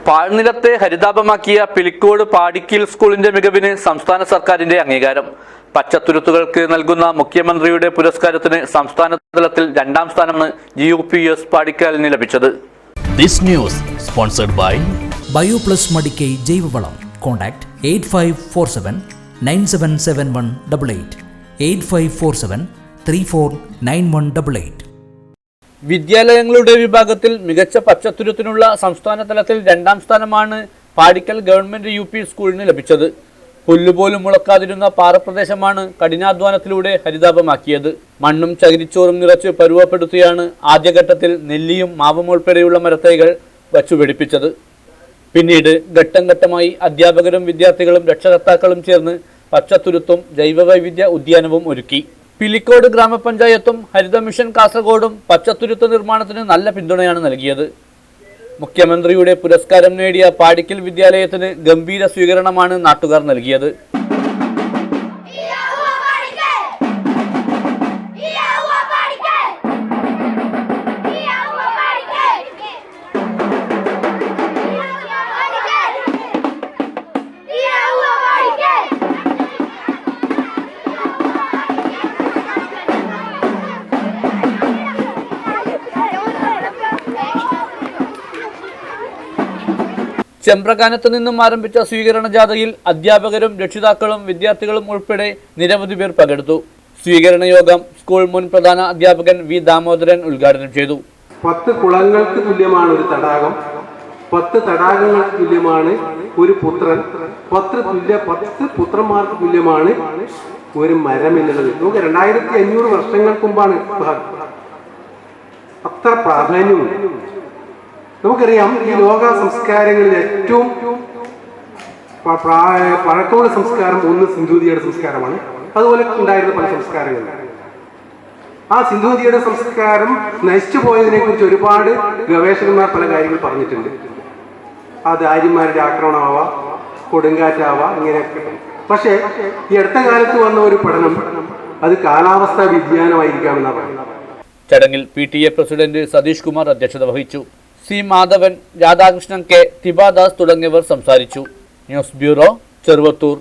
പാഴ്നിലത്തെ ഹരിതാപമാക്കിയ പിലിക്കോട് പാടിക്കൽ സ്കൂളിന്റെ മികവിന് സംസ്ഥാന സർക്കാരിന്റെ അംഗീകാരം. പച്ചത്തുരുത്തുകൾക്ക് നൽകുന്ന മുഖ്യമന്ത്രിയുടെ പുരസ്കാരത്തിന് സംസ്ഥാന തലത്തിൽ 2ാം സ്ഥാനമാണ് GUPS പാടിക്കലിന് ലഭിച്ചത്. This news sponsored by Bioplus Madikkai ജൈവവളം. കോൺടാക്ട് 8547 977188 8547 349188. വിദ്യാലയങ്ങളുടെ വിഭാഗത്തിൽ മികച്ച പച്ചത്തുരുത്തിനുള്ള സംസ്ഥാന തലത്തിൽ 2ാം സ്ഥാനമാണ് പാടിക്കൽ ഗവൺമെന്റ് UP സ്കൂളിന് ലഭിച്ചത്. പുല്ലുപോലും മുളക്കാതിരുന്ന പാറപ്രദേശമാണ് കഠിനാധ്വാനത്തിലൂടെ ഹരിതാപമാക്കിയത്. മണ്ണും ചകിരിച്ചോറും നിറച്ച് പരുവപ്പെടുത്തിയാണ് ആദ്യഘട്ടത്തിൽ നെല്ലിയും മാവും ഉൾപ്പെടെയുള്ള മരത്തൈകൾ വച്ചുപിടിപ്പിച്ചത്. പിന്നീട് ഘട്ടം ഘട്ടമായി അധ്യാപകരും വിദ്യാർത്ഥികളും രക്ഷകർത്താക്കളും ചേർന്ന് പച്ചത്തുരുത്തും ജൈവവൈവിധ്യ ഉദ്യാനവും ഒരുക്കി. പിലിക്കോട് ഗ്രാമപഞ്ചായത്തും ഹരിത മിഷൻ കാസർഗോഡും പച്ചത്തുരുത്ത് നിർമ്മാണത്തിന് നല്ല പിന്തുണയാണ് നൽകിയത്. മുഖ്യമന്ത്രിയുടെ പുരസ്കാരം നേടിയ പാടിക്കൽ വിദ്യാലയത്തിന് ഗംഭീര സ്വീകരണമാണ് നാട്ടുകാർ നൽകിയത്. ചെമ്പ്രകാനത്ത് നിന്നും ആരംഭിച്ച സ്വീകരണ ജാഥയിൽ അധ്യാപകരും രക്ഷിതാക്കളും വിദ്യാർത്ഥികളും ഉൾപ്പെടെ നിരവധി പേർ പങ്കെടുത്തു. സ്വീകരണ യോഗം സ്കൂൾ മുൻ പ്രധാന അധ്യാപകൻ V. ദാമോദരൻ ഉദ്ഘാടനം ചെയ്തു. 10 കുളങ്ങൾക്ക് തുല്യമാണ് ഒരു തടാകം, 10 തടാകങ്ങൾക്ക് തുല്യമാണ് ഒരു പുത്രൻ, 10 പുത്രന്മാർക്ക് തുല്യമാണ് ഒരു മരം എന്നുള്ളത്. നമുക്ക് 2500 വർഷങ്ങൾക്ക് മുമ്പാണ് അത്ര പ്രാധാന്യമുണ്ട്. നമുക്കറിയാം, ഈ ലോക സംസ്കാരങ്ങളിൽ ഏറ്റവും പഴക്കമുള്ള സംസ്കാരം ഒന്ന് സിന്ധുനദിയുടെ സംസ്കാരമാണ്. അതുപോലെ ഉണ്ടായിരുന്ന പല സംസ്കാരങ്ങളും. ആ സിന്ധുനദിയുടെ സംസ്കാരം നശിച്ചു പോയതിനെ കുറിച്ച് ഒരുപാട് ഗവേഷകന്മാർ പല കാര്യങ്ങൾ പറഞ്ഞിട്ടുണ്ട്. അത് ആര്യന്മാരുടെ ആക്രമണമാവാം, കൊടുങ്കാറ്റാവാം, ഇങ്ങനെയൊക്കെ. പക്ഷേ ഈ അടുത്ത കാലത്ത് വന്ന ഒരു പഠനം അത് കാലാവസ്ഥാ വ്യതിയാനമായിരിക്കാമെന്നാണ് പറയുന്നത്. ചടങ്ങിൽ PTA പ്രസിഡന്റ് സതീഷ് കുമാർ അധ്യക്ഷത വഹിച്ചു. C. മാധവൻ, രാധാകൃഷ്ണൻ K, തിബാദാസ് തുടങ്ങിയവർ സംസാരിച്ചു. News bureau, Cheruvathur.